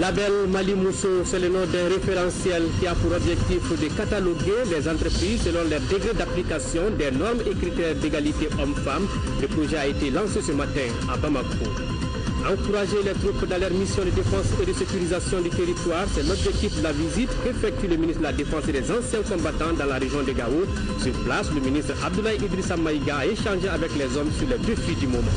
Label Mali Mousso, c'est le nom d'un référentiel qui a pour objectif de cataloguer les entreprises selon leur degré d'application des normes et critères d'égalité hommes-femmes. Le projet a été lancé ce matin à Bamako. Encourager les troupes dans leur mission de défense et de sécurisation du territoire, c'est l'objectif de la visite qu'effectue le ministre de la Défense et des anciens combattants dans la région de Gao. Sur place, le ministre Abdoulaye Idrissa Maïga a échangé avec les hommes sur les défis du moment.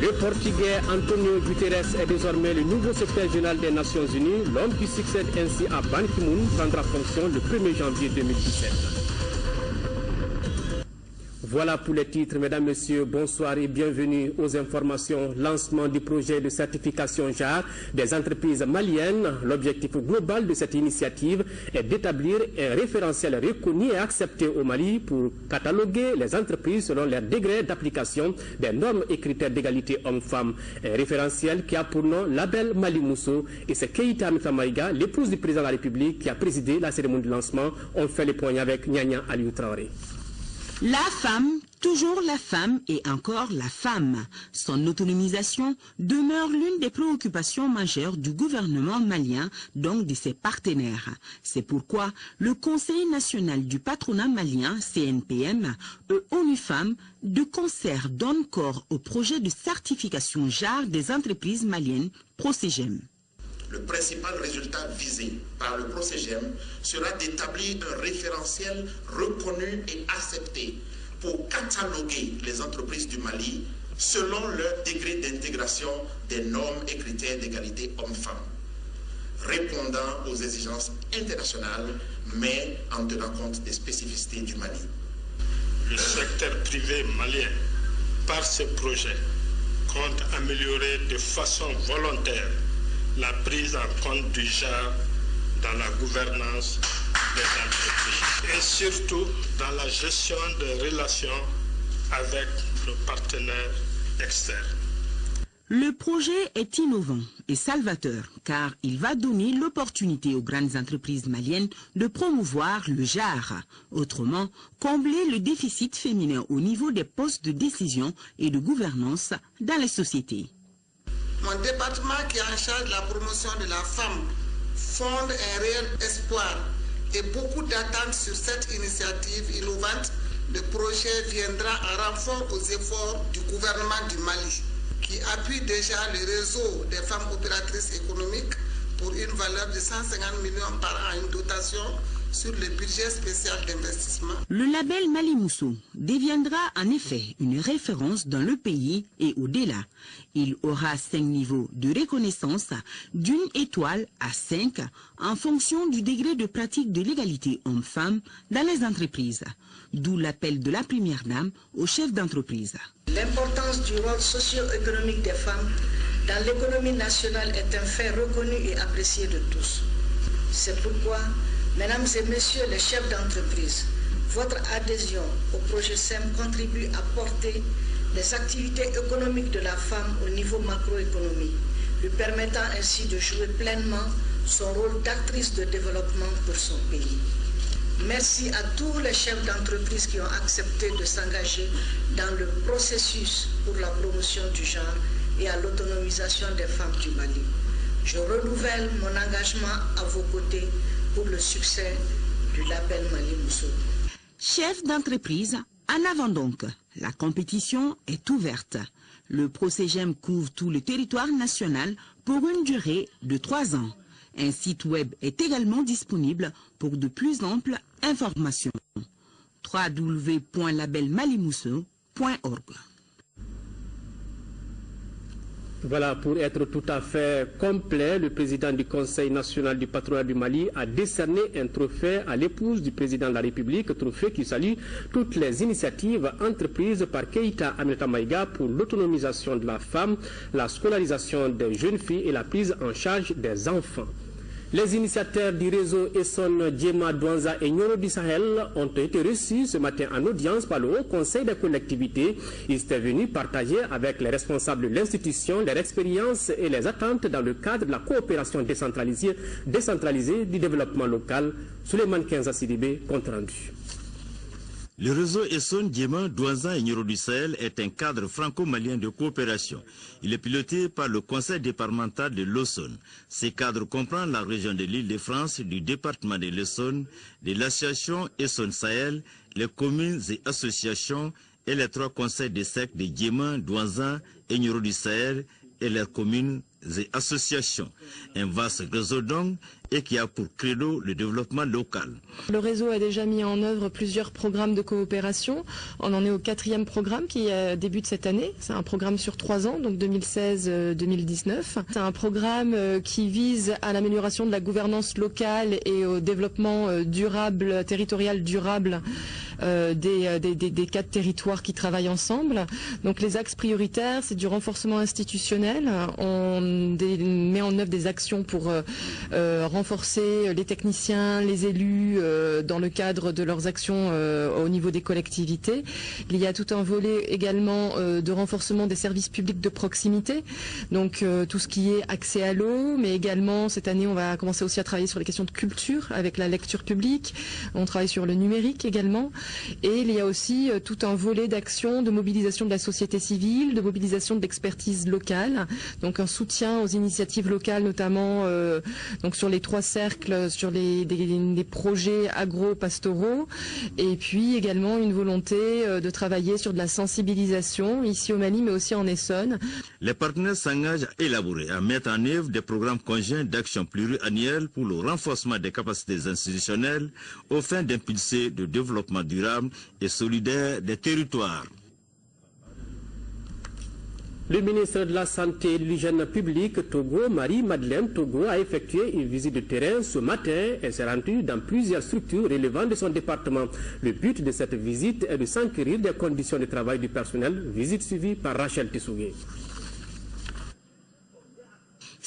Le Portugais Antonio Guterres est désormais le nouveau secrétaire général des Nations Unies. L'homme qui succède ainsi à Ban Ki-moon prendra fonction le 1er janvier 2017. Voilà pour les titres. Mesdames, Messieurs, bonsoir et bienvenue aux informations. Lancement du projet de certification JAR des entreprises maliennes. L'objectif global de cette initiative est d'établir un référentiel reconnu et accepté au Mali pour cataloguer les entreprises selon leur degré d'application des normes et critères d'égalité hommes-femmes. Un référentiel qui a pour nom Label Mali Mousso. Et c'est Keïta Aminata Maïga, l'épouse du président de la République, qui a présidé la cérémonie de lancement. On fait le point avec Nyanya Aliou Traoré. La femme, toujours la femme et encore la femme. Son autonomisation demeure l'une des préoccupations majeures du gouvernement malien, donc de ses partenaires. C'est pourquoi le Conseil national du patronat malien, CNPM, et ONU Femmes, de concert donnent corps au projet de certification JAR des entreprises maliennes, Procégem. Le principal résultat visé par le Procégem sera d'établir un référentiel reconnu et accepté pour cataloguer les entreprises du Mali selon leur degré d'intégration des normes et critères d'égalité hommes-femmes, répondant aux exigences internationales, mais en tenant compte des spécificités du Mali. Le secteur privé malien, par ce projet, compte améliorer de façon volontaire la prise en compte du genre dans la gouvernance des entreprises et surtout dans la gestion des relations avec nos partenaires externes. Le projet est innovant et salvateur car il va donner l'opportunité aux grandes entreprises maliennes de promouvoir le genre, autrement combler le déficit féminin au niveau des postes de décision et de gouvernance dans les sociétés. Mon département qui est en charge de la promotion de la femme fonde un réel espoir et beaucoup d'attentes sur cette initiative innovante. Le projet viendra en renfort aux efforts du gouvernement du Mali qui appuie déjà le réseau des femmes opératrices économiques pour une valeur de 150 millions par an, une dotation sur le budget spécial d'investissement. Le label Mali Mousso deviendra en effet une référence dans le pays et au-delà. Il aura 5 niveaux de reconnaissance d'une étoile à 5 en fonction du degré de pratique de l'égalité homme-femme dans les entreprises. D'où l'appel de la première dame aux chefs d'entreprise. L'importance du rôle socio-économique des femmes dans l'économie nationale est un fait reconnu et apprécié de tous. C'est pourquoi, mesdames et messieurs les chefs d'entreprise, votre adhésion au projet SEM contribue à porter les activités économiques de la femme au niveau macroéconomique, lui permettant ainsi de jouer pleinement son rôle d'actrice de développement pour son pays. Merci à tous les chefs d'entreprise qui ont accepté de s'engager dans le processus pour la promotion du genre et à l'autonomisation des femmes du Mali. Je renouvelle mon engagement à vos côtés pour le succès du label Mali Mousso. Chef d'entreprise, en avant donc, la compétition est ouverte. Le Procégem couvre tout le territoire national pour une durée de 3 ans. Un site web est également disponible pour de plus amples informations. www.labelmalimousso.org. Voilà, pour être tout à fait complet, le président du Conseil national du patronat du Mali a décerné un trophée à l'épouse du président de la République, trophée qui salue toutes les initiatives entreprises par Keïta Aminata Maïga pour l'autonomisation de la femme, la scolarisation des jeunes filles et la prise en charge des enfants. Les initiateurs du réseau Esson, Djema, Douanza et Nyoro du Sahel ont été reçus ce matin en audience par le Haut Conseil des collectivités. Ils étaient venus partager avec les responsables de l'institution leur expérience et les attentes dans le cadre de la coopération décentralisée du développement local. Souleymane Kenza Sidibé, compte rendu. Le réseau Essonne, Djema, Douanza et Nioro du Sahel est un cadre franco-malien de coopération. Il est piloté par le conseil départemental de l'Essonne. Ce cadre comprend la région de l'Île-de-France, du département de l'Essonne, de l'association Essonne Sahel, les communes et associations et les 3 conseils de sectes de Djema, Douanza et Nioro du Sahel et leurs communes et associations. Un vaste réseau donc et qui a pour credo le développement local. Le réseau a déjà mis en œuvre plusieurs programmes de coopération. On en est au 4e programme qui débute cette année. C'est un programme sur 3 ans, donc 2016-2019. C'est un programme qui vise à l'amélioration de la gouvernance locale et au développement durable, territorial durable des 4 territoires qui travaillent ensemble. Donc les axes prioritaires, c'est du renforcement institutionnel. On met en œuvre des actions pour renforcer les techniciens, les élus dans le cadre de leurs actions au niveau des collectivités. Il y a tout un volet également de renforcement des services publics de proximité, donc tout ce qui est accès à l'eau, mais également cette année on va commencer aussi à travailler sur les questions de culture avec la lecture publique, on travaille sur le numérique également, et il y a aussi tout un volet d'actions de mobilisation de la société civile, de mobilisation de l'expertise locale, donc un soutien aux initiatives locales notamment donc sur les 3 cercles, sur des projets agro-pastoraux, et puis également une volonté de travailler sur de la sensibilisation ici au Mali mais aussi en Essonne. Les partenaires s'engagent à élaborer, à mettre en œuvre des programmes conjoints d'action pluriannuels pour le renforcement des capacités institutionnelles aux fins d'impulser le développement durable et solidaire des territoires. Le ministre de la Santé et de l'Hygiène publique Togo, Marie-Madeleine Togo, a effectué une visite de terrain ce matin et s'est rendue dans plusieurs structures relevantes de son département. Le but de cette visite est de s'enquérir des conditions de travail du personnel, visite suivie par Rachel Tissougué.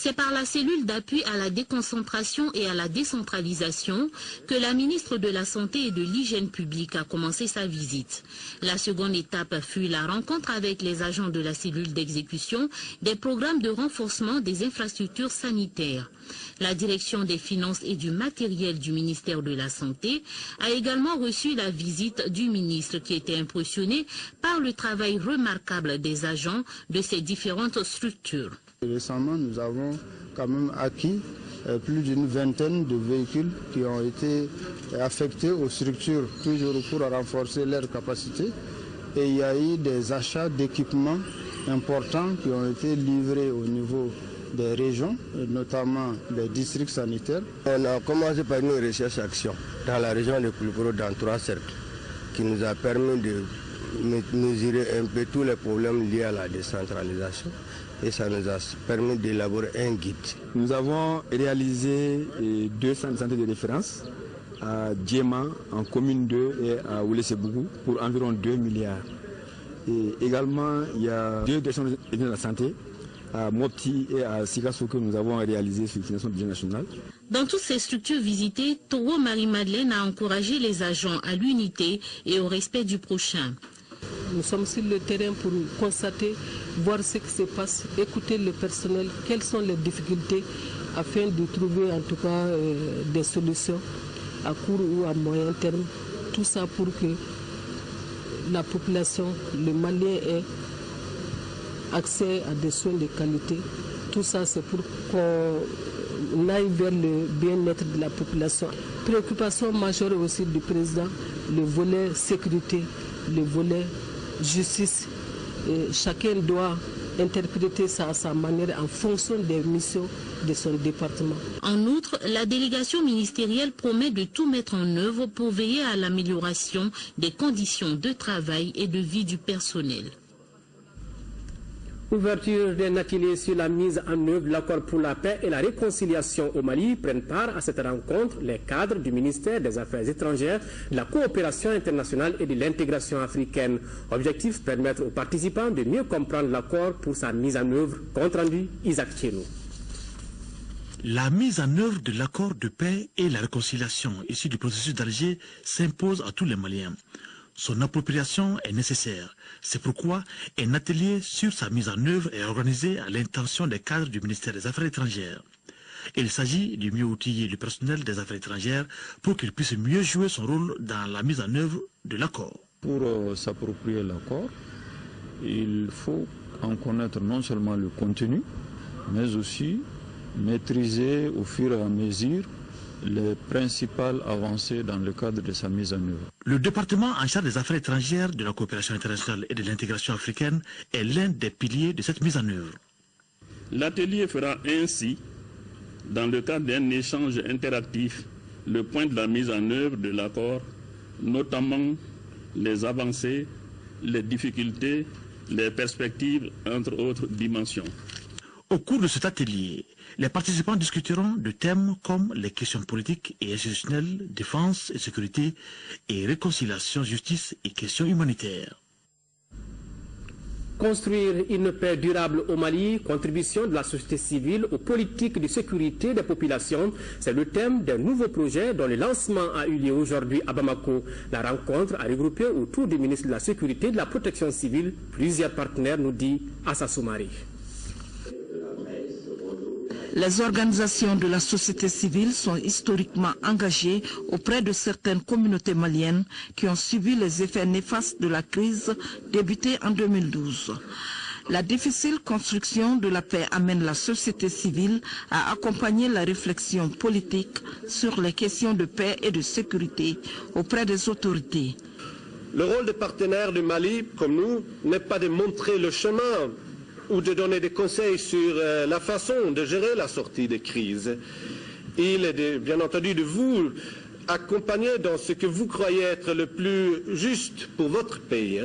C'est par la cellule d'appui à la déconcentration et à la décentralisation que la ministre de la Santé et de l'Hygiène publique a commencé sa visite. La seconde étape fut la rencontre avec les agents de la cellule d'exécution des programmes de renforcement des infrastructures sanitaires. La direction des finances et du matériel du ministère de la Santé a également reçu la visite du ministre qui était impressionné par le travail remarquable des agents de ces différentes structures. Récemment, nous avons quand même acquis plus d'une vingtaine de véhicules qui ont été affectés aux structures, toujours pour renforcer leurs capacités. Et il y a eu des achats d'équipements importants qui ont été livrés au niveau des régions, notamment des districts sanitaires. On a commencé par une recherche-action dans la région de Kulukoro dans 3 cercles, qui nous a permis de mesurer un peu tous les problèmes liés à la décentralisation. Et ça nous a permis d'élaborer un guide. Nous avons réalisé 2 centres de santé de référence à Djema, en commune 2 et à Oulé-Sebougou pour environ 2 milliards. Et également, il y a 2 directions de la santé à Mopti et à Sikasso que nous avons réalisé sur le financement du budget national. Dans toutes ces structures visitées, Togo Marie-Madeleine a encouragé les agents à l'unité et au respect du prochain. Nous sommes sur le terrain pour constater, voir ce qui se passe, écouter le personnel, quelles sont les difficultés, afin de trouver en tout cas des solutions à court ou à moyen terme. Tout ça pour que la population, le Malien, ait accès à des soins de qualité. Tout ça, c'est pour qu'on aille vers le bien-être de la population. Préoccupation majeure aussi du président, le volet sécurité, le volet justice. Et chacun doit interpréter ça à sa manière en fonction des missions de son département. En outre, la délégation ministérielle promet de tout mettre en œuvre pour veiller à l'amélioration des conditions de travail et de vie du personnel. Ouverture d'un atelier sur la mise en œuvre de l'accord pour la paix et la réconciliation au Mali. Prennent part à cette rencontre les cadres du ministère des Affaires étrangères, de la coopération internationale et de l'intégration africaine. Objectif, permettre aux participants de mieux comprendre l'accord pour sa mise en œuvre. Compte rendu, Isaac Thierno. La mise en œuvre de l'accord de paix et la réconciliation issu du processus d'Alger s'impose à tous les Maliens. Son appropriation est nécessaire. C'est pourquoi un atelier sur sa mise en œuvre est organisé à l'intention des cadres du ministère des Affaires étrangères. Il s'agit de mieux outiller le personnel des affaires étrangères pour qu'il puisse mieux jouer son rôle dans la mise en œuvre de l'accord. Pour s'approprier l'accord, il faut en connaître non seulement le contenu, mais aussi maîtriser au fur et à mesure les principales avancées dans le cadre de sa mise en œuvre. Le département en charge des affaires étrangères, de la coopération internationale et de l'intégration africaine est l'un des piliers de cette mise en œuvre. L'atelier fera ainsi, dans le cadre d'un échange interactif, le point de la mise en œuvre de l'accord, notamment les avancées, les difficultés, les perspectives, entre autres dimensions. Au cours de cet atelier, les participants discuteront de thèmes comme les questions politiques et institutionnelles, défense et sécurité, et réconciliation, justice et questions humanitaires. Construire une paix durable au Mali, contribution de la société civile aux politiques de sécurité des populations, c'est le thème d'un nouveau projet dont le lancement a eu lieu aujourd'hui à Bamako. La rencontre a regroupé autour du ministre de la Sécurité et de la Protection civile plusieurs partenaires, nous dit Assa Soumari. Les organisations de la société civile sont historiquement engagées auprès de certaines communautés maliennes qui ont subi les effets néfastes de la crise débutée en 2012. La difficile construction de la paix amène la société civile à accompagner la réflexion politique sur les questions de paix et de sécurité auprès des autorités. Le rôle des partenaires du Mali, comme nous, n'est pas de montrer le chemin ou de donner des conseils sur la façon de gérer la sortie des crises. Il est bien entendu de vous accompagner dans ce que vous croyez être le plus juste pour votre pays.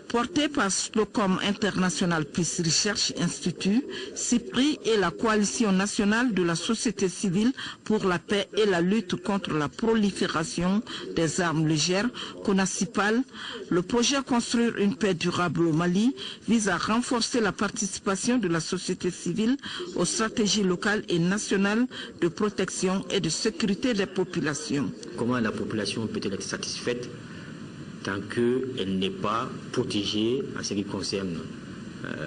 Porté par Stockholm International Peace Research Institute, CIPRI et la Coalition nationale de la société civile pour la paix et la lutte contre la prolifération des armes légères, CONACIPAL, le projet Construire une paix durable au Mali vise à renforcer la participation de la société civile aux stratégies locales et nationales de protection et de sécurité des populations. Comment la population peut-elle être satisfaite tant qu'elle n'est pas protégée en ce qui concerne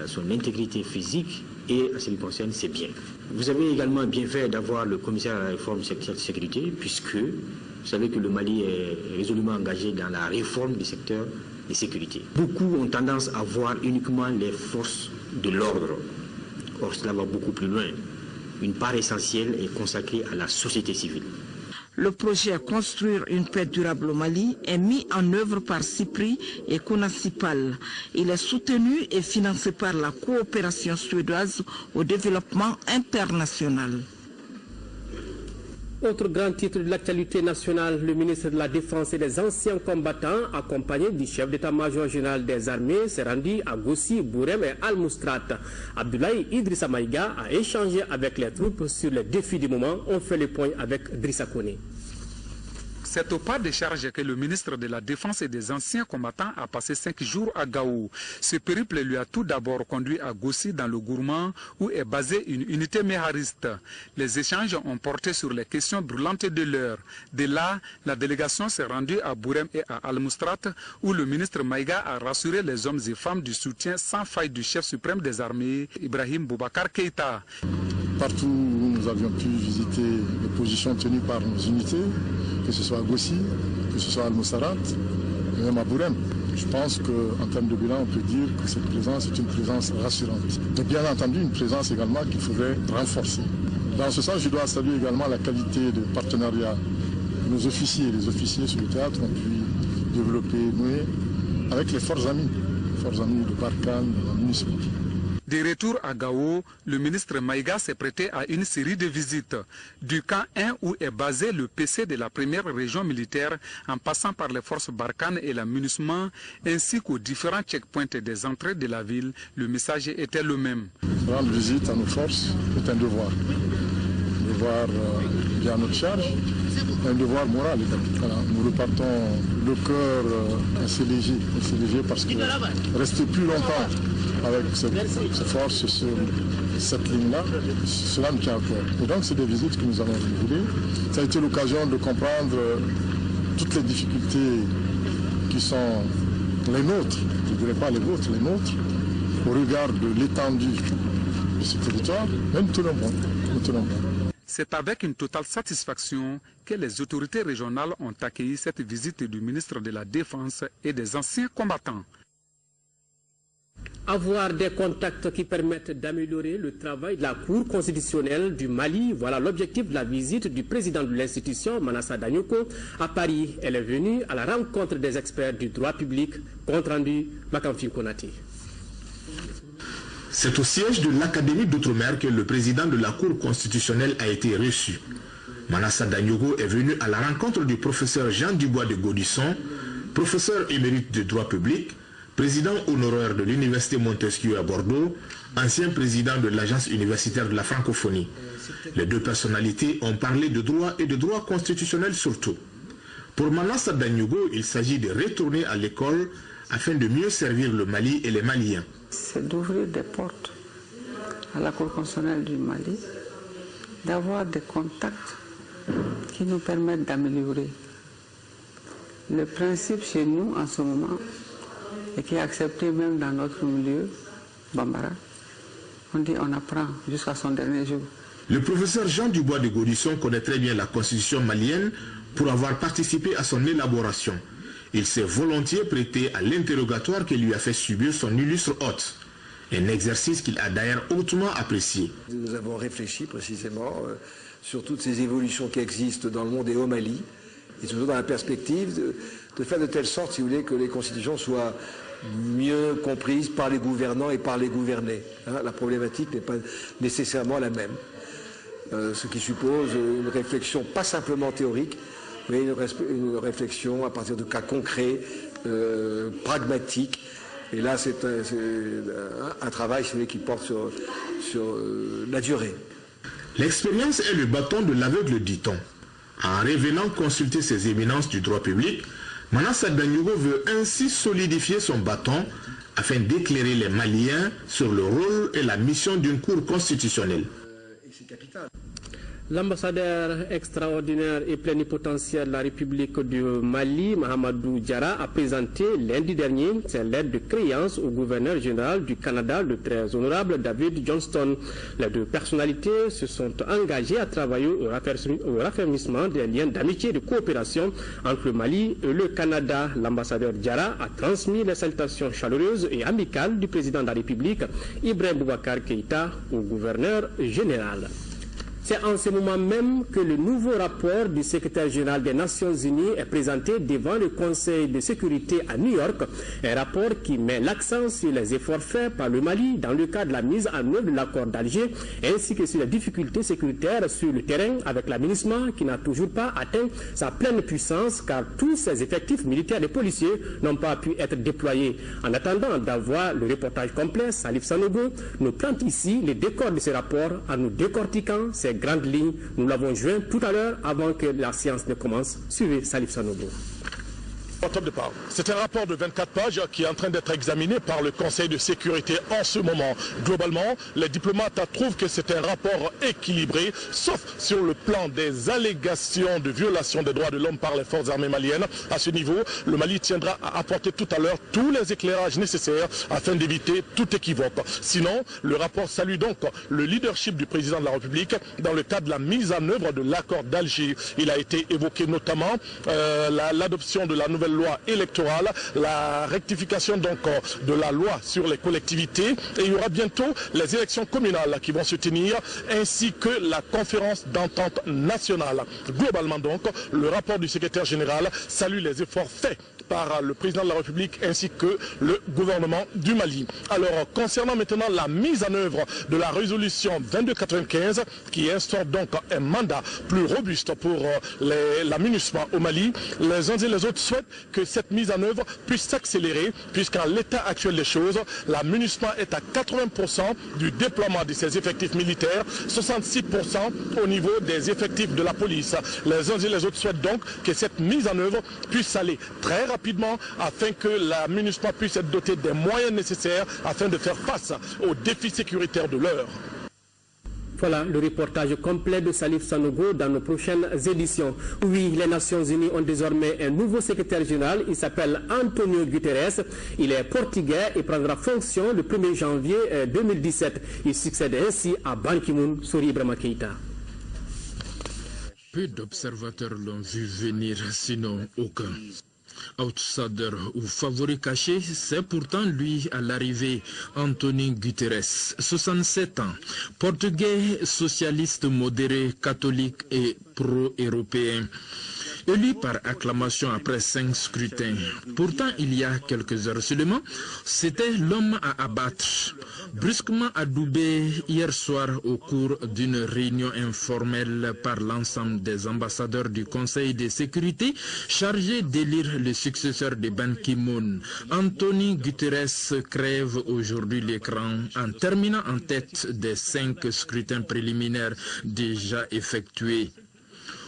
son intégrité physique et en ce qui concerne ses biens. Vous avez également bien fait d'avoir le commissaire à la réforme secteur de sécurité, puisque vous savez que le Mali est résolument engagé dans la réforme du secteur de sécurité. Beaucoup ont tendance à voir uniquement les forces de l'ordre. Or, cela va beaucoup plus loin. Une part essentielle est consacrée à la société civile. Le projet Construire une paix durable au Mali est mis en œuvre par CIPRI et CONACIPAL. Il est soutenu et financé par la coopération suédoise au développement international. Autre grand titre de l'actualité nationale, le ministre de la Défense et des anciens combattants, accompagné du chef d'état-major général des armées, s'est rendu à Gossi, Bourem et Al-Moustrat. Abdoulaye Idrissa Maïga a échangé avec les troupes sur les défis du moment. On fait le point avec Drissa Kone. C'est au pas de charge que le ministre de la Défense et des anciens combattants a passé 5 jours à Gao. Ce périple lui a tout d'abord conduit à Gossi dans le Gourmand où est basée une unité méhariste. Les échanges ont porté sur les questions brûlantes de l'heure. De là, la délégation s'est rendue à Bourem et à Al-Moustrat où le ministre Maïga a rassuré les hommes et femmes du soutien sans faille du chef suprême des armées, Ibrahim Boubacar Keïta. Partout où nous avions pu visiter les positions tenues par nos unités, que ce soit à Gossi, que ce soit à Al-Moustrat, et même à Bourem. Je pense qu'en termes de bilan, on peut dire que cette présence est une présence rassurante. Et bien entendu, une présence également qu'il faudrait renforcer. Dans ce sens, je dois saluer également la qualité de partenariat que nos officiers et les officiers sur le théâtre ont pu développer, nouer avec les forces amies de Barkhane, de la municipalité. De retour à Gao, le ministre Maïga s'est prêté à une série de visites. Du camp 1 où est basé le PC de la première région militaire, en passant par les forces Barkhane et la MINUSMA, ainsi qu'aux différents checkpoints des entrées de la ville, le message était le même. Rendre visite à nos forces est un devoir. Un devoir qui est à notre charge, un devoir moral. Voilà, nous repartons le cœur assez léger parce que rester plus longtemps avec cette force sur cette ligne-là, cela me tient à cœur. Et donc c'est des visites que nous allons renouveler. Ça a été l'occasion de comprendre toutes les difficultés qui sont les nôtres, je ne dirais pas les vôtres, les nôtres, au regard de l'étendue de ce territoire, même tout le monde. C'est avec une totale satisfaction que les autorités régionales ont accueilli cette visite du ministre de la Défense et des anciens combattants. Avoir des contacts qui permettent d'améliorer le travail de la Cour constitutionnelle du Mali, voilà l'objectif de la visite du président de l'institution, Manassa Danyoko, à Paris. Elle est venue à la rencontre des experts du droit public. Compte rendu, Makamfi Konati. C'est au siège de l'Académie d'Outre-mer que le président de la Cour constitutionnelle a été reçu. Manassa Danyoko est venu à la rencontre du professeur Jean Dubois de Gaudisson, professeur émérite de droit public, président honoraire de l'Université Montesquieu à Bordeaux, ancien président de l'Agence universitaire de la francophonie. Les deux personnalités ont parlé de droit et de droit constitutionnel surtout. Pour Manassa Danyoko, il s'agit de retourner à l'école afin de mieux servir le Mali et les Maliens. C'est d'ouvrir des portes à la Cour constitutionnelle du Mali, d'avoir des contacts qui nous permettent d'améliorer. Le principe chez nous en ce moment, et qui est accepté même dans notre milieu, Bambara, on dit on apprend jusqu'à son dernier jour. Le professeur Jean Dubois de Gaudisson connaît très bien la constitution malienne pour avoir participé à son élaboration. Il s'est volontiers prêté à l'interrogatoire que lui a fait subir son illustre hôte. Un exercice qu'il a d'ailleurs hautement apprécié. Nous avons réfléchi précisément sur toutes ces évolutions qui existent dans le monde et au Mali, et surtout dans la perspective de faire de telle sorte, si vous voulez, que les constitutions soient mieux comprises par les gouvernants et par les gouvernés. La problématique n'est pas nécessairement la même. Ce qui suppose une réflexion pas simplement théorique, mais une réflexion à partir de cas concrets, pragmatiques. Et là, c'est un travail qui porte sur la durée. L'expérience est le bâton de l'aveugle, dit-on. En revenant consulter ces éminences du droit public, Manassa Danyoko veut ainsi solidifier son bâton afin d'éclairer les Maliens sur le rôle et la mission d'une cour constitutionnelle. L'ambassadeur extraordinaire et plénipotentiaire de la République du Mali, Mahamadou Diarra, a présenté lundi dernier sa lettre de créance au gouverneur général du Canada, le très honorable David Johnston. Les deux personnalités se sont engagées à travailler au raffermissement des liens d'amitié et de coopération entre le Mali et le Canada. L'ambassadeur Diarra a transmis les salutations chaleureuses et amicales du président de la République, Ibrahim Boubacar Keïta, au gouverneur général. C'est en ce moment même que le nouveau rapport du secrétaire général des Nations Unies est présenté devant le Conseil de sécurité à New York. Un rapport qui met l'accent sur les efforts faits par le Mali dans le cadre de la mise en œuvre de l'accord d'Alger, ainsi que sur les difficultés sécuritaires sur le terrain avec la MINUSMA qui n'a toujours pas atteint sa pleine puissance car tous ses effectifs militaires et policiers n'ont pas pu être déployés. En attendant d'avoir le reportage complet, Salif Sanogo nous plante ici les décors de ce rapport en nous décortiquant ces grandes lignes. Nous l'avons joint tout à l'heure avant que la séance ne commence. Suivez Salif Sanogo. C'est un rapport de 24 pages qui est en train d'être examiné par le Conseil de sécurité en ce moment. Globalement, les diplomates trouvent que c'est un rapport équilibré, sauf sur le plan des allégations de violation des droits de l'homme par les forces armées maliennes. À ce niveau, le Mali tiendra à apporter tout à l'heure tous les éclairages nécessaires afin d'éviter tout équivoque. Sinon, le rapport salue donc le leadership du président de la République dans le cadre de la mise en œuvre de l'accord d'Alger. Il a été évoqué notamment l'adoption de la nouvelle loi électorale, la rectification donc de la loi sur les collectivités, et il y aura bientôt les élections communales qui vont se tenir, ainsi que la conférence d'entente nationale. Globalement donc, le rapport du secrétaire général salue les efforts faits par le président de la République ainsi que le gouvernement du Mali. Alors, concernant maintenant la mise en œuvre de la résolution 2295 qui instaure donc un mandat plus robuste pour la MINUSMA au Mali, les uns et les autres souhaitent que cette mise en œuvre puisse s'accélérer puisqu'en l'état actuel des choses, la MINUSMA est à 80% du déploiement de ses effectifs militaires, 66% au niveau des effectifs de la police. Les uns et les autres souhaitent donc que cette mise en œuvre puisse aller très rapidement afin que la MINUSMA puisse être dotée des moyens nécessaires afin de faire face aux défis sécuritaires de l'heure. Voilà le reportage complet de Salif Sanogo dans nos prochaines éditions. Oui, les Nations Unies ont désormais un nouveau secrétaire général. Il s'appelle Antonio Guterres. Il est portugais et prendra fonction le 1er janvier 2017. Il succède ainsi à Ban Ki-moon, Sori Ibrahima Keïta. Peu d'observateurs l'ont vu venir, sinon aucun. Outsider ou favori caché, c'est pourtant lui à l'arrivée, Antonio Guterres, 67 ans, portugais, socialiste modéré, catholique et pro-européen. Élu par acclamation après 5 scrutins. Pourtant, il y a quelques heures seulement, c'était l'homme à abattre. Brusquement adoubé hier soir au cours d'une réunion informelle par l'ensemble des ambassadeurs du Conseil de sécurité chargés d'élire le successeur de Ban Ki-moon. Antonio Guterres crève aujourd'hui l'écran en terminant en tête des 5 scrutins préliminaires déjà effectués.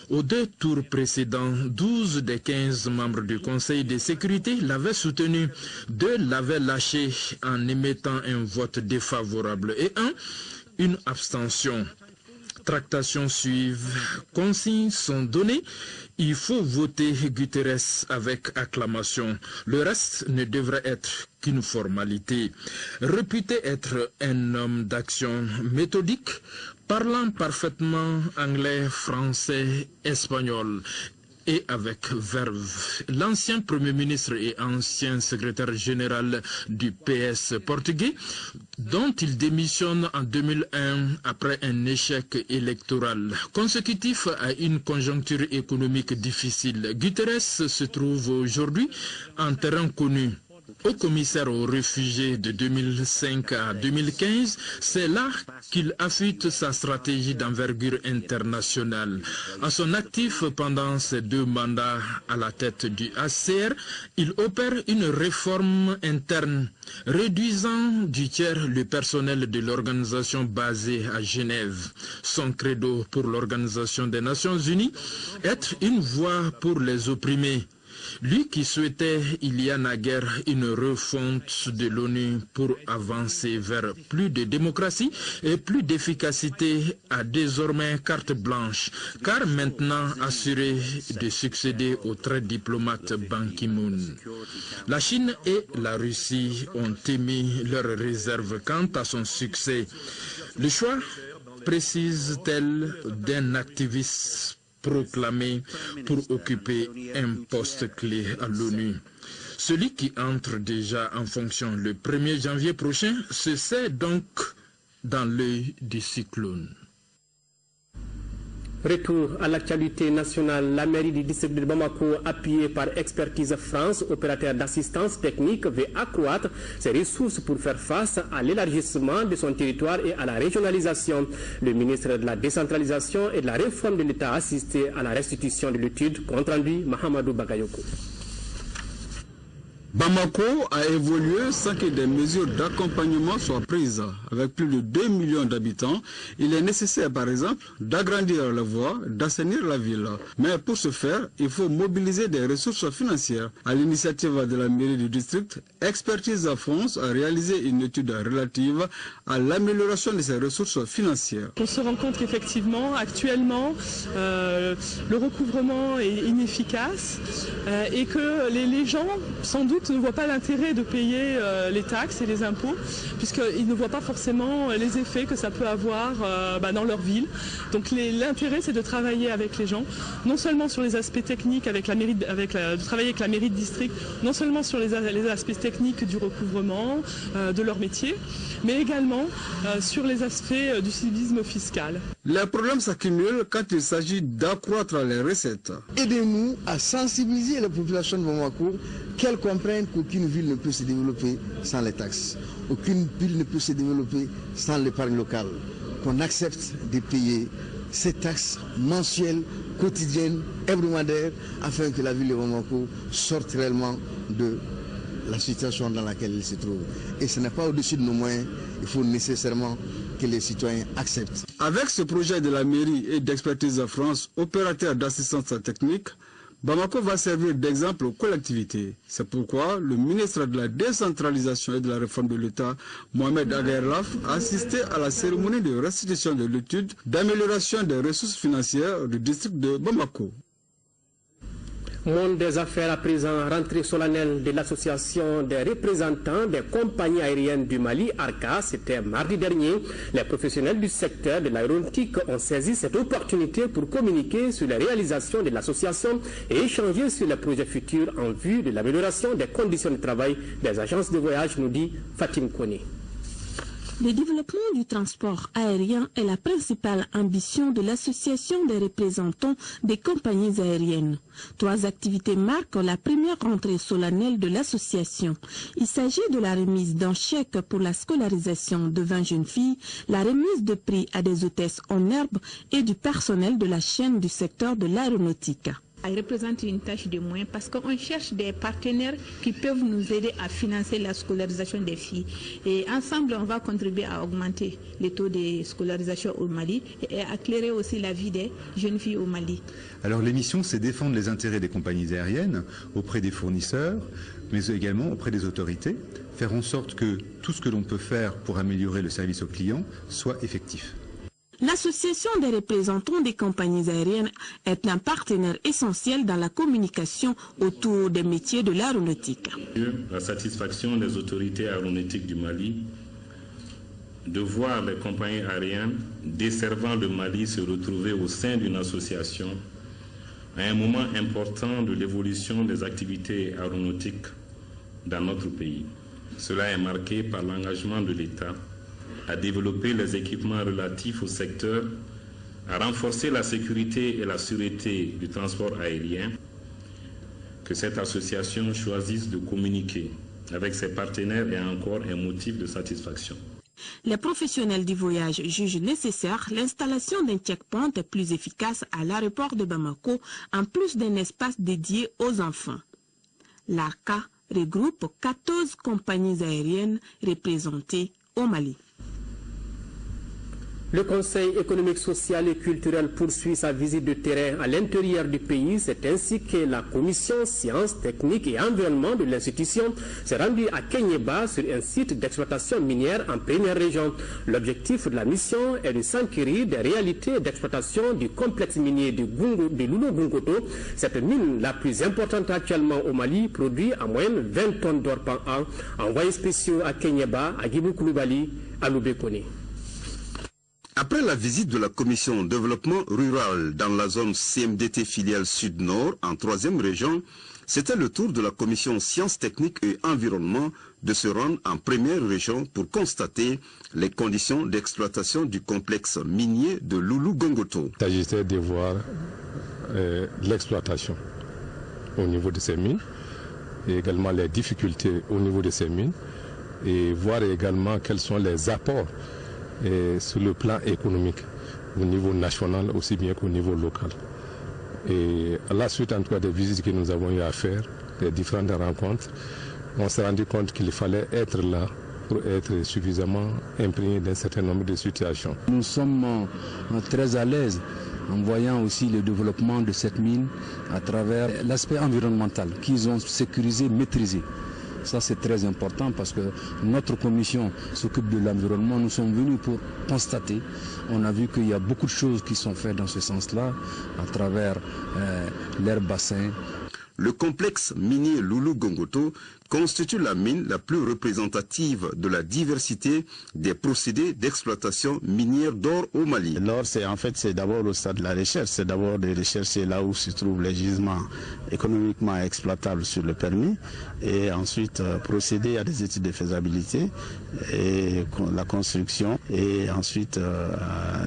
Aux 2 tours précédents, 12 des 15 membres du Conseil de sécurité l'avaient soutenu, 2 l'avaient lâché en émettant un vote défavorable et une abstention. Tractations suivent, consignes sont données, il faut voter Guterres avec acclamation. Le reste ne devrait être qu'une formalité. Réputé être un homme d'action méthodique, parlant parfaitement anglais, français, espagnol et avec verve, l'ancien Premier ministre et ancien secrétaire général du PS portugais, dont il démissionne en 2001 après un échec électoral. Consécutif à une conjoncture économique difficile, Guterres se trouve aujourd'hui en terrain connu. Au commissaire aux réfugiés de 2005 à 2015, c'est là qu'il affûte sa stratégie d'envergure internationale. À son actif pendant ses 2 mandats à la tête du HCR, il opère une réforme interne, réduisant du tiers le personnel de l'organisation basée à Genève. Son credo pour l'Organisation des Nations Unies, être une voix pour les opprimés. Lui qui souhaitait il y a naguère une refonte de l'ONU pour avancer vers plus de démocratie et plus d'efficacité a désormais carte blanche, car maintenant assuré de succéder au très diplomate Ban Ki-moon. La Chine et la Russie ont émis leurs réserves quant à son succès. Le choix, précise-t-elle, d'un activiste proclamé pour occuper un poste clé à l'ONU. Celui qui entre déjà en fonction le 1er janvier prochain se sait donc dans l'œil du cyclone. Retour à l'actualité nationale, la mairie du district de Bamako, appuyée par Expertise France, opérateur d'assistance technique, veut accroître ses ressources pour faire face à l'élargissement de son territoire et à la régionalisation. Le ministre de la décentralisation et de la réforme de l'État a assisté à la restitution de l'étude, compte rendu Mahamadou Bagayoko. Bamako a évolué sans que des mesures d'accompagnement soient prises. Avec plus de 2 millions d'habitants, il est nécessaire par exemple d'agrandir la voie, d'assainir la ville. Mais pour ce faire, il faut mobiliser des ressources financières. À l'initiative de la mairie du district, Expertise France a réalisé une étude relative à l'amélioration de ces ressources financières. On se rend compte qu'effectivement, actuellement, le recouvrement est inefficace et que les gens, sans doute, ne voient pas l'intérêt de payer les taxes et les impôts, puisqu'ils ne voient pas forcément les effets que ça peut avoir dans leur ville. Donc l'intérêt, c'est de travailler avec les gens, non seulement sur les aspects techniques, de travailler avec la mairie de district, non seulement sur les aspects techniques du recouvrement, de leur métier, mais également sur les aspects du civisme fiscal. Les problèmes s'accumulent quand il s'agit d'accroître les recettes. Aidez-nous à sensibiliser la population de Bamako qu'elle comprenne qu'aucune ville ne peut se développer sans les taxes. Aucune ville ne peut se développer sans l'épargne locale. Qu'on accepte de payer ces taxes mensuelles, quotidiennes, hebdomadaires, afin que la ville de Bamako sorte réellement de la situation dans laquelle elle se trouve. Et ce n'est pas au-dessus de nos moyens, il faut nécessairement que les citoyens acceptent. Avec ce projet de la mairie et d'Expertise France, opérateur d'assistance technique, Bamako va servir d'exemple aux collectivités. C'est pourquoi le ministre de la décentralisation et de la réforme de l'État, Mohamed Aguerlaf, a assisté à la cérémonie de restitution de l'étude d'amélioration des ressources financières du district de Bamako. Monde des affaires à présent, rentrée solennelle de l'association des représentants des compagnies aériennes du Mali, ARCA, c'était mardi dernier. Les professionnels du secteur de l'aéronautique ont saisi cette opportunité pour communiquer sur les réalisations de l'association et échanger sur les projets futurs en vue de l'amélioration des conditions de travail des agences de voyage, nous dit Fatim Kone. Le développement du transport aérien est la principale ambition de l'association des représentants des compagnies aériennes. 3 activités marquent la première rentrée solennelle de l'association. Il s'agit de la remise d'un chèque pour la scolarisation de 20 jeunes filles, la remise de prix à des hôtesses en herbe et du personnel de la chaîne du secteur de l'aéronautique. Elle représente une tâche de moins parce qu'on cherche des partenaires qui peuvent nous aider à financer la scolarisation des filles. Et ensemble, on va contribuer à augmenter les taux de scolarisation au Mali et à éclairer aussi la vie des jeunes filles au Mali. Alors l'émission, c'est défendre les intérêts des compagnies aériennes auprès des fournisseurs, mais également auprès des autorités, faire en sorte que tout ce que l'on peut faire pour améliorer le service aux clients soit effectif. L'association des représentants des compagnies aériennes est un partenaire essentiel dans la communication autour des métiers de l'aéronautique. La satisfaction des autorités aéronautiques du Mali de voir les compagnies aériennes desservant le Mali se retrouver au sein d'une association à un moment important de l'évolution des activités aéronautiques dans notre pays. Cela est marqué par l'engagement de l'État à développer les équipements relatifs au secteur, à renforcer la sécurité et la sûreté du transport aérien, que cette association choisisse de communiquer avec ses partenaires est encore un motif de satisfaction. Les professionnels du voyage jugent nécessaire l'installation d'un checkpoint plus efficace à l'aéroport de Bamako, en plus d'un espace dédié aux enfants. L'ARCA regroupe 14 compagnies aériennes représentées au Mali. Le Conseil économique, social et culturel poursuit sa visite de terrain à l'intérieur du pays. C'est ainsi que la commission sciences, techniques et environnement de l'institution s'est rendue à Kenyeba sur un site d'exploitation minière en première région. L'objectif de la mission est de s'enquérir des réalités d'exploitation du complexe minier de Loulo-Gungoto. Cette mine, la plus importante actuellement au Mali, produit en moyenne 20 tonnes d'or par an. Envoyés spéciaux à Kenyeba, à Guibou Koulibaly, à Loubekone. Après la visite de la commission développement rural dans la zone CMDT filiale Sud-Nord en 3e région, c'était le tour de la commission sciences, techniques et environnement de se rendre en première région pour constater les conditions d'exploitation du complexe minier de Loulo-Gungoto. Il s'agissait de voir l'exploitation au niveau de ces mines et également les difficultés au niveau de ces mines et voir également quels sont les apports sur le plan économique, au niveau national aussi bien qu'au niveau local. Et à la suite en tout cas des visites que nous avons eu à faire, des différentes rencontres, on s'est rendu compte qu'il fallait être là pour être suffisamment imprégné d'un certain nombre de situations. Nous sommes très à l'aise en voyant aussi le développement de cette mine à travers l'aspect environnemental qu'ils ont sécurisé, maîtrisé. Ça c'est très important parce que notre commission s'occupe de l'environnement. Nous sommes venus pour constater. On a vu qu'il y a beaucoup de choses qui sont faites dans ce sens-là à travers leur bassin. Le complexe minier Loulo-Gungoto constitue la mine la plus représentative de la diversité des procédés d'exploitation minière d'or au Mali. L'or, c'est d'abord au stade de la recherche. C'est d'abord de rechercher là où se trouvent les gisements économiquement exploitables sur le permis et ensuite procéder à des études de faisabilité et la construction et ensuite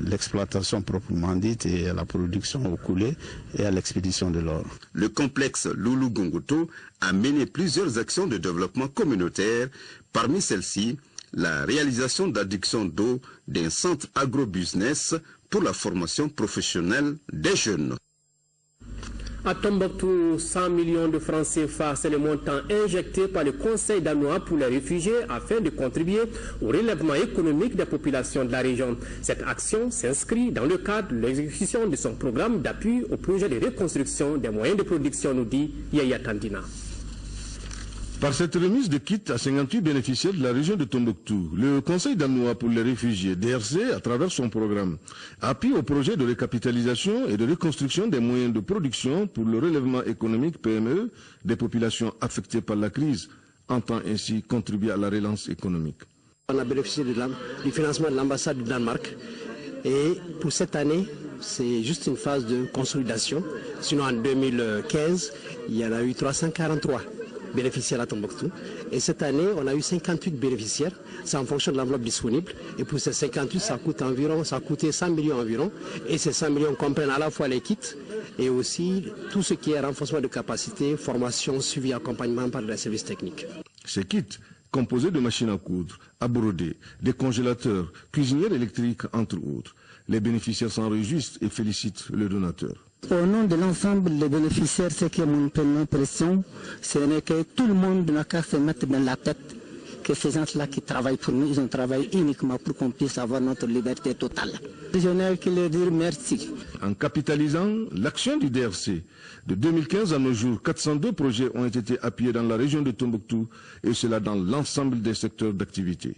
l'exploitation proprement dite et à la production au coulé et à l'expédition de l'or. Le complexe Loulo-Gungoto a mené plusieurs actions de développement communautaire. Parmi celles-ci, la réalisation d'adduction d'eau d'un centre agro-business pour la formation professionnelle des jeunes. À Tombouctou, 100 millions de francs CFA, c'est le montant injecté par le Conseil danois pour les réfugiés afin de contribuer au relèvement économique des populations de la région. Cette action s'inscrit dans le cadre de l'exécution de son programme d'appui au projet de reconstruction des moyens de production, nous dit Yaya Tandina. Par cette remise de kits à 58 bénéficiaires de la région de Tombouctou, le Conseil danois pour les réfugiés, DRC, à travers son programme, appuie au projet de recapitalisation et de reconstruction des moyens de production pour le relèvement économique PME des populations affectées par la crise, entend ainsi contribuer à la relance économique. On a bénéficié du financement de l'ambassade du Danemark et pour cette année, c'est juste une phase de consolidation. Sinon en 2015, il y en a eu 343 bénéficiaires à Tombouctou. Et cette année, on a eu 58 bénéficiaires. C'est en fonction de l'enveloppe disponible. Et pour ces 58, ça a coûté 100 millions environ. Et ces 100 millions comprennent à la fois les kits et aussi tout ce qui est renforcement de capacité, formation, suivi, accompagnement par les services techniques. Ces kits, composés de machines à coudre, à broder, des congélateurs, cuisinières électriques, entre autres. Les bénéficiaires s'en réjouissent et félicitent le donateur. Au nom de l'ensemble des bénéficiaires, ce qui est mon impression, ce n'est que tout le monde n'a qu'à se mettre dans la tête que ces gens-là qui travaillent pour nous, ils ont travaillé uniquement pour qu'on puisse avoir notre liberté totale. Je n'ai que leur dire merci. En capitalisant l'action du DRC, de 2015 à nos jours, 402 projets ont été appuyés dans la région de Tombouctou et cela dans l'ensemble des secteurs d'activité.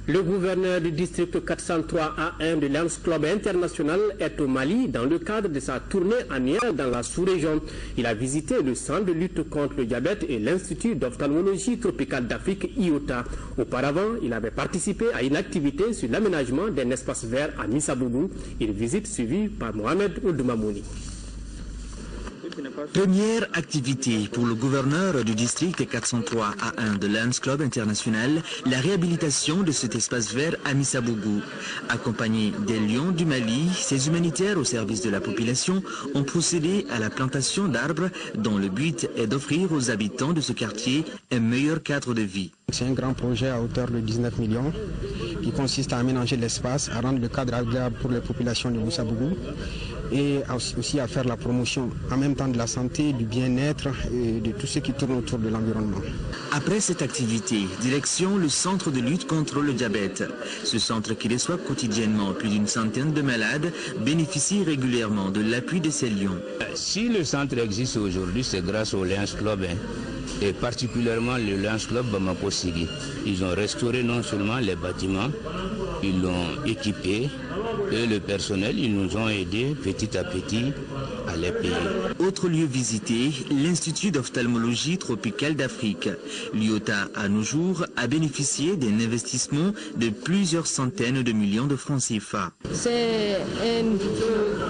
Le gouverneur du district 403A1 de Lions Club International est au Mali dans le cadre de sa tournée annuelle dans la sous-région. Il a visité le centre de lutte contre le diabète et l'Institut d'ophtalmologie tropicale d'Afrique, IOTA. Auparavant, il avait participé à une activité sur l'aménagement d'un espace vert à Missabougou, une visite suivie par Mohamed Oudoumamouni. Première activité pour le gouverneur du district 403A1 de Lions Club International, la réhabilitation de cet espace vert à Missabougou. Accompagnés des Lions du Mali, ces humanitaires au service de la population ont procédé à la plantation d'arbres dont le but est d'offrir aux habitants de ce quartier un meilleur cadre de vie. C'est un grand projet à hauteur de 19 millions qui consiste à aménager l'espace, à rendre le cadre agréable pour les populations de Missabougou et aussi à faire la promotion en même temps de la santé, du bien-être et de tout ce qui tourne autour de l'environnement. Après cette activité, direction le centre de lutte contre le diabète. Ce centre qui reçoit quotidiennement plus d'une centaine de malades bénéficie régulièrement de l'appui de ces lions. Si le centre existe aujourd'hui, c'est grâce au Lions Club et particulièrement le Lions Club Bamako-Sigi. Ils ont restauré non seulement les bâtiments, ils l'ont équipé et le personnel, ils nous ont aidés petit à petit à les payer. Autre lieu visité, l'Institut d'ophtalmologie tropicale d'Afrique. L'IOTA, à nos jours, a bénéficié d'un investissement de plusieurs centaines de millions de francs CFA. C'est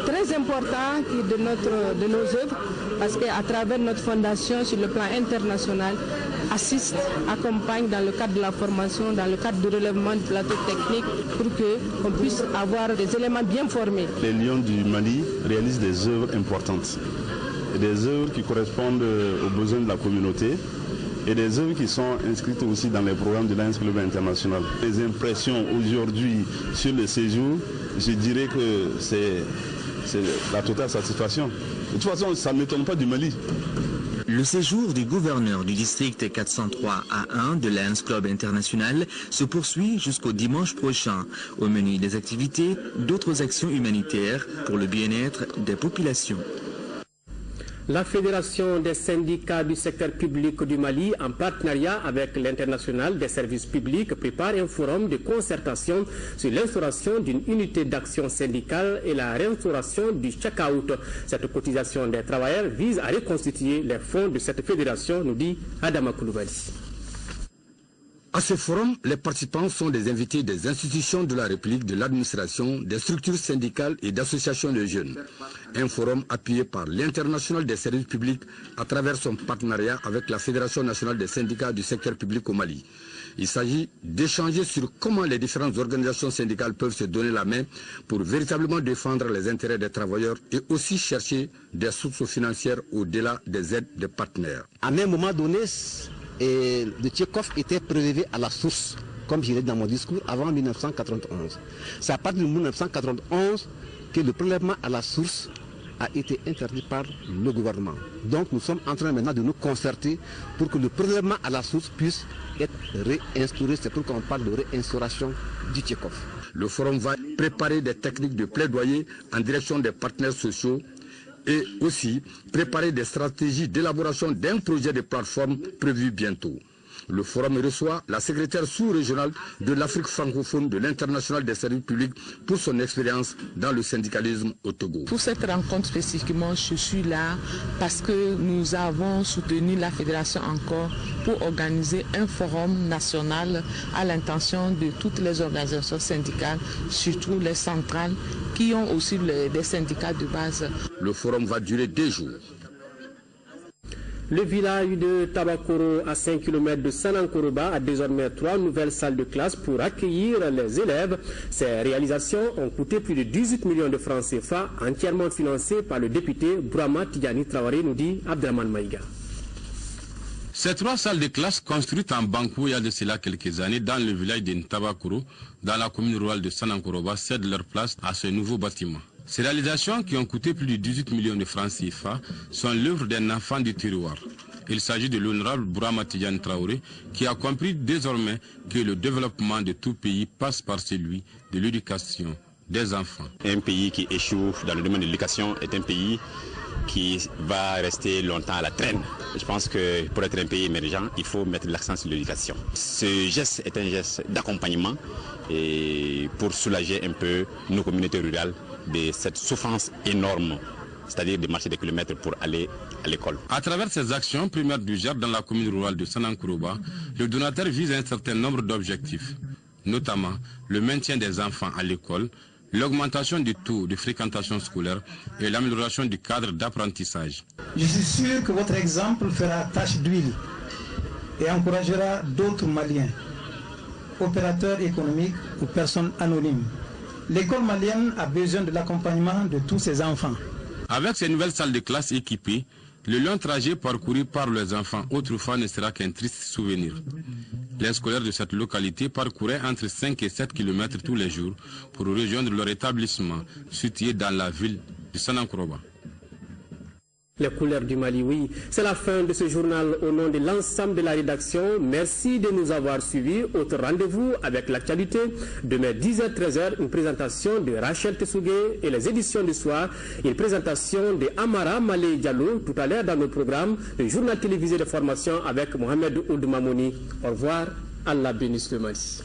très important de nos œuvres parce qu'à travers notre fondation sur le plan international, assiste, accompagne dans le cadre de la formation, dans le cadre du relèvement du plateau technique pour qu'on puisse avoir des éléments bien formés. Les Lions du Mali réalisent des œuvres importantes, des œuvres qui correspondent aux besoins de la communauté et des œuvres qui sont inscrites aussi dans les programmes de Lions Club International. Les impressions aujourd'hui sur le séjour, je dirais que c'est la totale satisfaction. De toute façon, ça ne m'étonne pas du Mali. Le séjour du gouverneur du district 403A1 de Lions Club International se poursuit jusqu'au dimanche prochain. Au menu des activités, d'autres actions humanitaires pour le bien-être des populations. La Fédération des syndicats du secteur public du Mali, en partenariat avec l'International des services publics, prépare un forum de concertation sur l'instauration d'une unité d'action syndicale et la réinstauration du check-out. Cette cotisation des travailleurs vise à reconstituer les fonds de cette fédération, nous dit Adama Koulibaly. À ce forum, les participants sont des invités des institutions de la République, de l'administration, des structures syndicales et d'associations de jeunes. Un forum appuyé par l'International des services publics à travers son partenariat avec la Fédération nationale des syndicats du secteur public au Mali. Il s'agit d'échanger sur comment les différentes organisations syndicales peuvent se donner la main pour véritablement défendre les intérêts des travailleurs et aussi chercher des sources financières au-delà des aides des partenaires. À un moment donné, et le Tchekhov était prélevé à la source, comme je l'ai dit dans mon discours, avant 1991. C'est à partir de 1991 que le prélèvement à la source a été interdit par le gouvernement. Donc nous sommes en train maintenant de nous concerter pour que le prélèvement à la source puisse être réinstauré. C'est pourquoi on parle de réinstauration du Tchekhov. Le forum va préparer des techniques de plaidoyer en direction des partenaires sociaux et aussi préparer des stratégies d'élaboration d'un projet de plateforme prévu bientôt. Le forum reçoit la secrétaire sous-régionale de l'Afrique francophone de l'International des services publics pour son expérience dans le syndicalisme au Togo. Pour cette rencontre spécifiquement, je suis là parce que nous avons soutenu la fédération encore pour organiser un forum national à l'intention de toutes les organisations syndicales, surtout les centrales qui ont aussi des syndicats de base. Le forum va durer 2 jours. Le village de Tabakoro, à 5 km de Sanankoroba, a désormais 3 nouvelles salles de classe pour accueillir les élèves. Ces réalisations ont coûté plus de 18 millions de francs CFA, entièrement financées par le député Bourama Tidjani Traoré, nous dit Abdraman Maïga. Ces 3 salles de classe construites en Bankou il y a de cela quelques années dans le village de Tabakoro, dans la commune rurale de Sanankoroba, cèdent leur place à ce nouveau bâtiment. Ces réalisations, qui ont coûté plus de 18 millions de francs CFA, sont l'œuvre d'un enfant du terroir. Il s'agit de l'honorable Bourama Tidjani Traoré, qui a compris désormais que le développement de tout pays passe par celui de l'éducation des enfants. Un pays qui échoue dans le domaine de l'éducation est un pays qui va rester longtemps à la traîne. Je pense que pour être un pays émergent, il faut mettre l'accent sur l'éducation. Ce geste est un geste d'accompagnement et pour soulager un peu nos communautés rurales de cette souffrance énorme, c'est-à-dire de marcher des kilomètres pour aller à l'école. À travers ces actions primaires du GER dans la commune rurale de Sanankoroba, le donateur vise un certain nombre d'objectifs, notamment le maintien des enfants à l'école, l'augmentation du taux de fréquentation scolaire et l'amélioration du cadre d'apprentissage. Je suis sûr que votre exemple fera tache d'huile et encouragera d'autres Maliens, opérateurs économiques ou personnes anonymes. L'école malienne a besoin de l'accompagnement de tous ses enfants. Avec ces nouvelles salles de classe équipées, le long trajet parcouru par les enfants autrefois ne sera qu'un triste souvenir. Les scolaires de cette localité parcouraient entre 5 et 7 km tous les jours pour rejoindre leur établissement situé dans la ville de Sanankoroba. Les couleurs du Mali, oui. C'est la fin de ce journal au nom de l'ensemble de la rédaction. Merci de nous avoir suivis. Autre rendez-vous avec l'actualité. Demain 10h-13h, une présentation de Rachel Tessougué et les éditions du soir. Une présentation de Amara Malé Diallo. Tout à l'heure dans nos programmes, le journal télévisé de formation avec Mohamed Oud Mamouni. Au revoir. Allah bénisse le Mali.